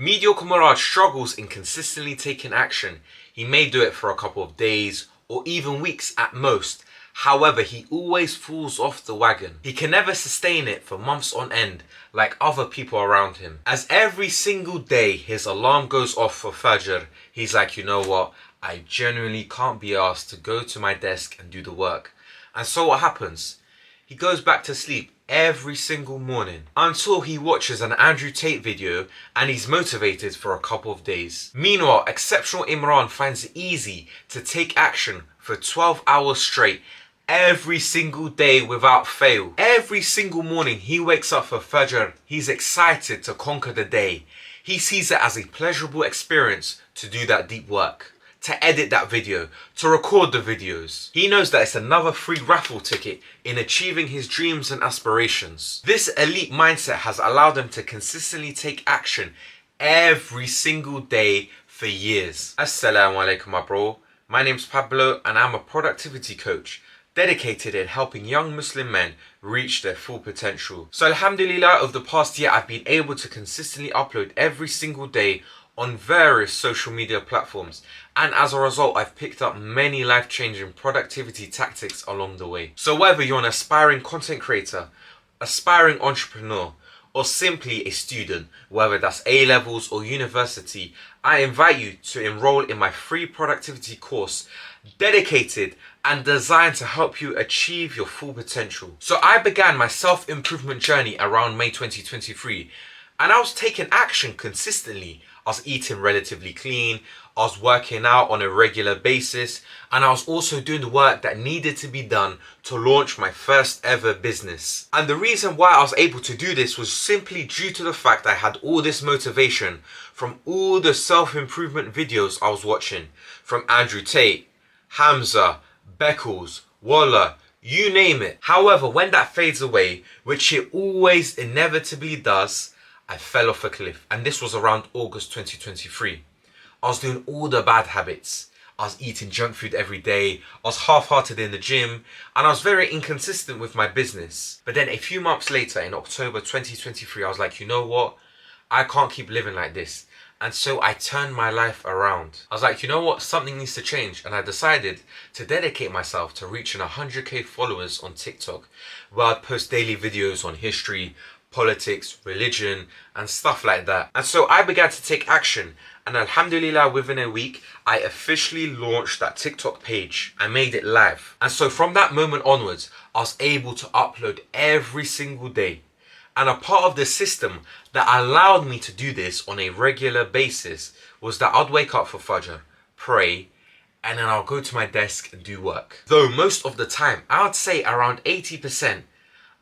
Mediocre Murad struggles in consistently taking action. He may do it for a couple of days or even weeks at most. However, he always falls off the wagon. He can never sustain it for months on end like other people around him. As every single day his alarm goes off for Fajr, he's like, you know what? I genuinely can't be asked to go to my desk and do the work. And so what happens? He goes back to sleep every single morning until he watches an Andrew Tate video and he's motivated for a couple of days. Meanwhile, exceptional Imran finds it easy to take action for 12 hours straight every single day without fail. Every single morning he wakes up for Fajr, he's excited to conquer the day. He sees it as a pleasurable experience to do that deep work, to edit that video, to record the videos. He knows that it's another free raffle ticket in achieving his dreams and aspirations. This elite mindset has allowed him to consistently take action every single day for years. Assalamu alaikum, my bro. My name's Pablo and I'm a productivity coach dedicated in helping young Muslim men reach their full potential. So alhamdulillah, over the past year I've been able to consistently upload every single day on various social media platforms, and as a result I've picked up many life-changing productivity tactics along the way. So whether you're an aspiring content creator, aspiring entrepreneur, or simply a student, whether that's A-levels or university, I invite you to enroll in my free productivity course dedicated and designed to help you achieve your full potential. So I began my self-improvement journey around May 2023 and I was taking action consistently. I was eating relatively clean, I was working out on a regular basis, and I was also doing the work that needed to be done to launch my first ever business. And the reason why I was able to do this was simply due to the fact I had all this motivation from all the self-improvement videos I was watching, from Andrew Tate, Hamza, Beckles, Wallah, you name it. However, when that fades away, which it always inevitably does, I fell off a cliff, and this was around August 2023. I was doing all the bad habits. I was eating junk food every day, I was half-hearted in the gym, and I was very inconsistent with my business. But then a few months later, in October 2023, I was like, you know what? I can't keep living like this. And so I turned my life around. I was like, you know what? Something needs to change. And I decided to dedicate myself to reaching 100k followers on TikTok, where I'd post daily videos on history, politics, religion, and stuff like that. And so I began to take action, and alhamdulillah, within a week I officially launched that TikTok page. I made it live, and so from that moment onwards I was able to upload every single day. And a part of the system that allowed me to do this on a regular basis was that I'd wake up for Fajr, pray, and then I'll go to my desk and do work. Though most of the time, I would say around 80%,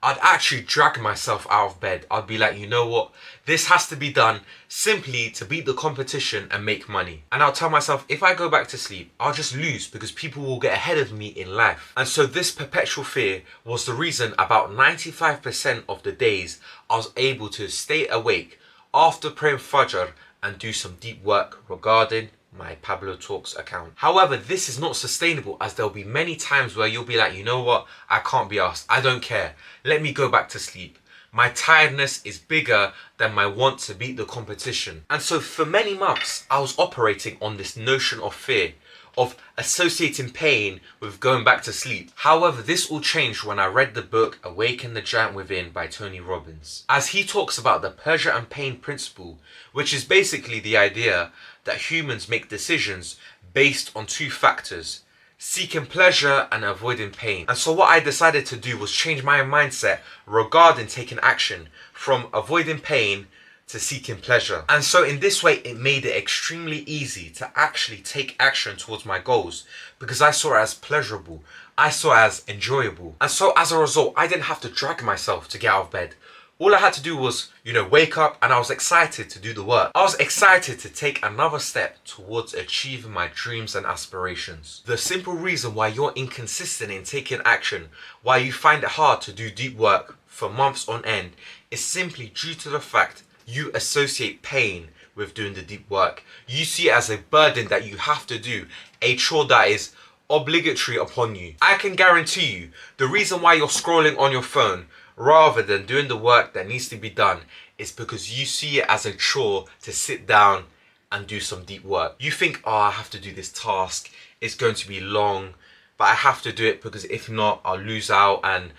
I'd actually drag myself out of bed. I'd be like, you know what? This has to be done simply to beat the competition and make money. And I'll tell myself, if I go back to sleep, I'll just lose because people will get ahead of me in life. And so this perpetual fear was the reason about 95% of the days I was able to stay awake after praying Fajr and do some deep work regarding my Pablo Talks account. However, this is not sustainable, as there'll be many times where you'll be like, you know what, I can't be asked, I don't care, let me go back to sleep. My tiredness is bigger than my want to beat the competition. And so for many months I was operating on this notion of fear, of associating pain with going back to sleep. However, this all changed when I read the book Awaken the Giant Within by Tony Robbins, as he talks about the pleasure and pain principle, which is basically the idea that humans make decisions based on two factors: seeking pleasure and avoiding pain. And so what I decided to do was change my mindset regarding taking action from avoiding pain to seeking pleasure. And so in this way it made it extremely easy to actually take action towards my goals, because I saw it as pleasurable, I saw it as enjoyable. And so as a result, I didn't have to drag myself to get out of bed. All I had to do was, wake up, and I was excited to do the work. I was excited to take another step towards achieving my dreams and aspirations. The simple reason why you're inconsistent in taking action, why you find it hard to do deep work for months on end, is simply due to the fact you associate pain with doing the deep work. You see it as a burden that you have to do, a chore that is obligatory upon you. I can guarantee you, the reason why you're scrolling on your phone rather than doing the work that needs to be done is because you see it as a chore to sit down and do some deep work. You think, oh, I have to do this task, it's going to be long, but I have to do it because if not, I'll lose out and,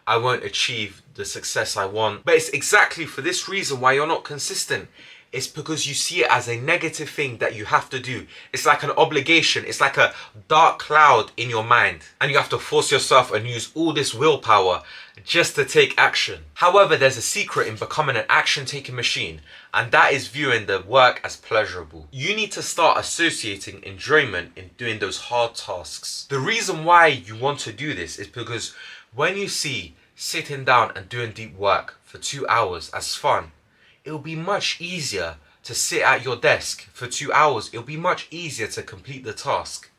I won't achieve the success I want. But it's exactly for this reason why you're not consistent. It's because you see it as a negative thing that you have to do. It's like an obligation. It's like a dark cloud in your mind. And you have to force yourself and use all this willpower just to take action. However, there's a secret in becoming an action-taking machine, and that is viewing the work as pleasurable. You need to start associating enjoyment in doing those hard tasks. The reason why you want to do this is because when you see sitting down and doing deep work for 2 hours as fun, it'll be much easier to sit at your desk for 2 hours. It'll be much easier to complete the task.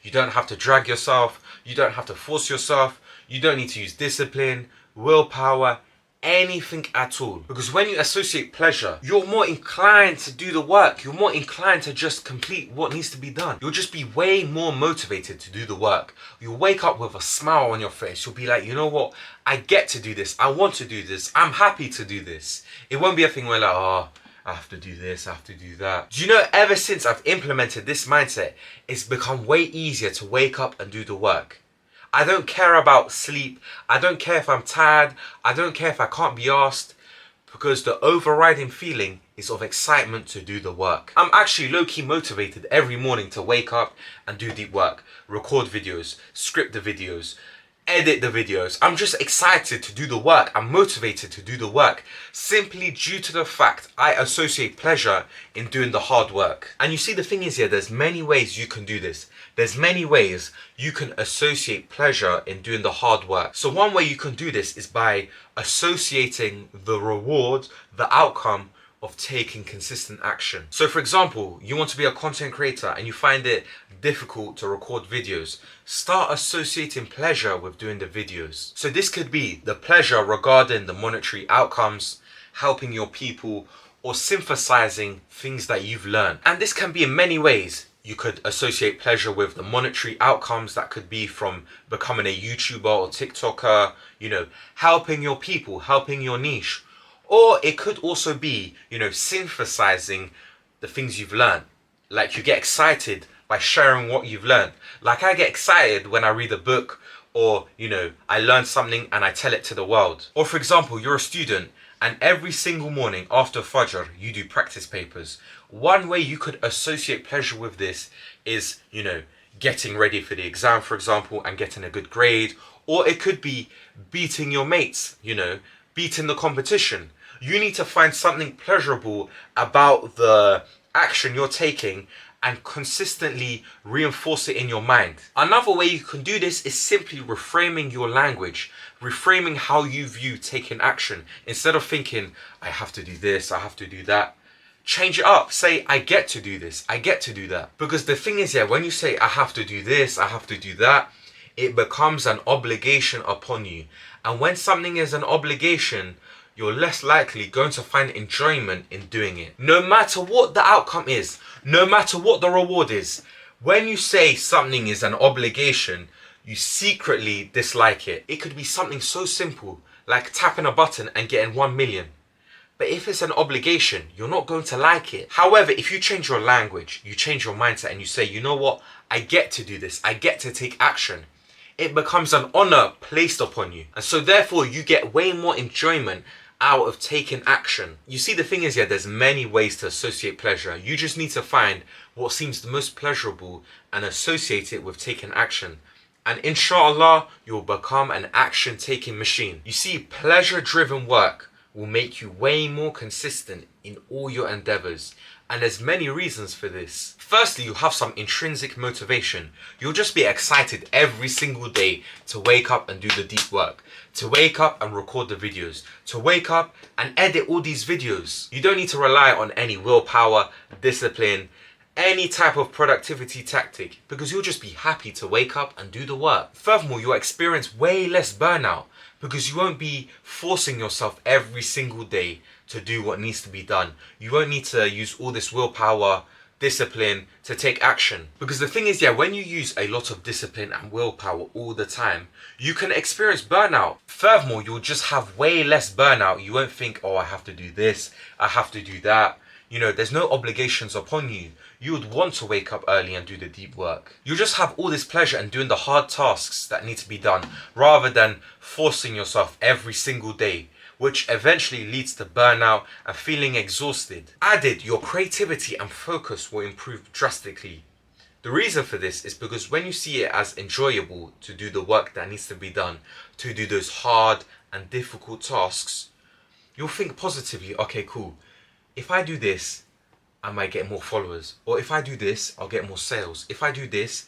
You don't have to drag yourself. You don't have to force yourself. You don't need to use discipline, willpower, anything at all. Because when you associate pleasure, you're more inclined to do the work. You're more inclined to just complete what needs to be done. You'll just be way more motivated to do the work. You'll wake up with a smile on your face. You'll be like, you know what? I get to do this. I want to do this. I'm happy to do this. It won't be a thing where like, oh, I have to do this, I have to do that. Do you know, ever since I've implemented this mindset, it's become way easier to wake up and do the work. I don't care about sleep. I don't care if I'm tired. I don't care if I can't be asked, because the overriding feeling is of excitement to do the work. I'm actually low-key motivated every morning to wake up and do deep work, record videos, script the videos, edit the videos. I'm just excited to do the work. I'm motivated to do the work simply due to the fact I associate pleasure in doing the hard work. And you see, the thing is here, there's many ways you can do this. There's many ways you can associate pleasure in doing the hard work. So one way you can do this is by associating the reward, the outcome of taking consistent action. So for example, you want to be a content creator and you find it difficult to record videos. Start associating pleasure with doing the videos. So this could be the pleasure regarding the monetary outcomes, helping your people, or synthesizing things that you've learned. And this can be in many ways. You could associate pleasure with the monetary outcomes. That could be from becoming a YouTuber or TikToker, helping your people, helping your niche. Or it could also be, synthesizing the things you've learned. Like you get excited by sharing what you've learned. Like I get excited when I read a book, or, I learn something and I tell it to the world. Or for example, you're a student and every single morning after Fajr, you do practice papers. One way you could associate pleasure with this is, getting ready for the exam, for example, and getting a good grade. Or it could be beating your mates, beating the competition. You need to find something pleasurable about the action you're taking and consistently reinforce it in your mind. Another way you can do this is simply reframing your language, reframing how you view taking action. Instead of thinking, I have to do this, I have to do that, change it up. Say, I get to do this, I get to do that. Because the thing is, when you say, I have to do this, I have to do that, it becomes an obligation upon you. And when something is an obligation, you're less likely going to find enjoyment in doing it. No matter what the outcome is, no matter what the reward is, when you say something is an obligation, you secretly dislike it. It could be something so simple, like tapping a button and getting 1 million. But if it's an obligation, you're not going to like it. However, if you change your language, you change your mindset and you say, you know what, I get to do this, I get to take action, it becomes an honor placed upon you. And so therefore you get way more enjoyment out of taking action. You see, the thing is, there's many ways to associate pleasure. You just need to find what seems the most pleasurable and associate it with taking action. And inshallah, you'll become an action-taking machine. You see, pleasure-driven work will make you way more consistent in all your endeavors. And there's many reasons for this. Firstly, you have some intrinsic motivation. You'll just be excited every single day to wake up and do the deep work, to wake up and record the videos, to wake up and edit all these videos. You don't need to rely on any willpower, discipline, any type of productivity tactic, because you'll just be happy to wake up and do the work. Furthermore, you'll experience way less burnout because you won't be forcing yourself every single day to do what needs to be done. You won't need to use all this willpower discipline to take action. Because the thing is, when you use a lot of discipline and willpower all the time, you can experience burnout. Furthermore, you'll just have way less burnout. You won't think, oh, I have to do this, I have to do that. There's no obligations upon you. You would want to wake up early and do the deep work. You'll just have all this pleasure in doing the hard tasks that need to be done, rather than forcing yourself every single day, which eventually leads to burnout and feeling exhausted. Added, your creativity and focus will improve drastically. The reason for this is because when you see it as enjoyable to do the work that needs to be done, to do those hard and difficult tasks, you'll think positively, okay, cool. If I do this, I might get more followers. Or if I do this, I'll get more sales. If I do this,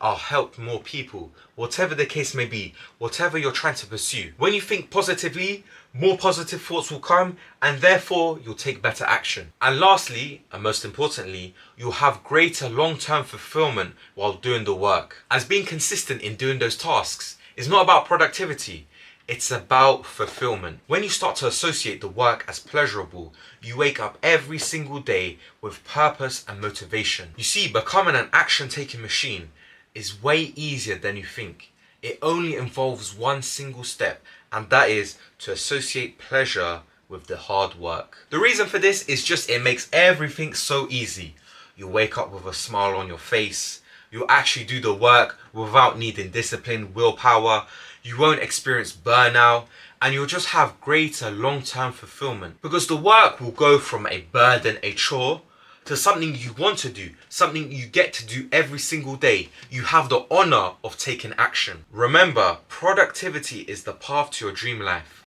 I'll help more people. Whatever the case may be, whatever you're trying to pursue. When you think positively, more positive thoughts will come, and therefore you'll take better action. And lastly, and most importantly, you'll have greater long-term fulfillment while doing the work. As being consistent in doing those tasks is not about productivity. It's about fulfillment. When you start to associate the work as pleasurable, you wake up every single day with purpose and motivation. You see, becoming an action-taking machine is way easier than you think. It only involves one single step, and that is to associate pleasure with the hard work. The reason for this is just it makes everything so easy. You wake up with a smile on your face. You'll actually do the work without needing discipline, willpower. You won't experience burnout, and you'll just have greater long-term fulfillment, because the work will go from a burden, a chore, to something you want to do, something you get to do every single day. You have the honor of taking action. Remember, productivity is the path to your dream life.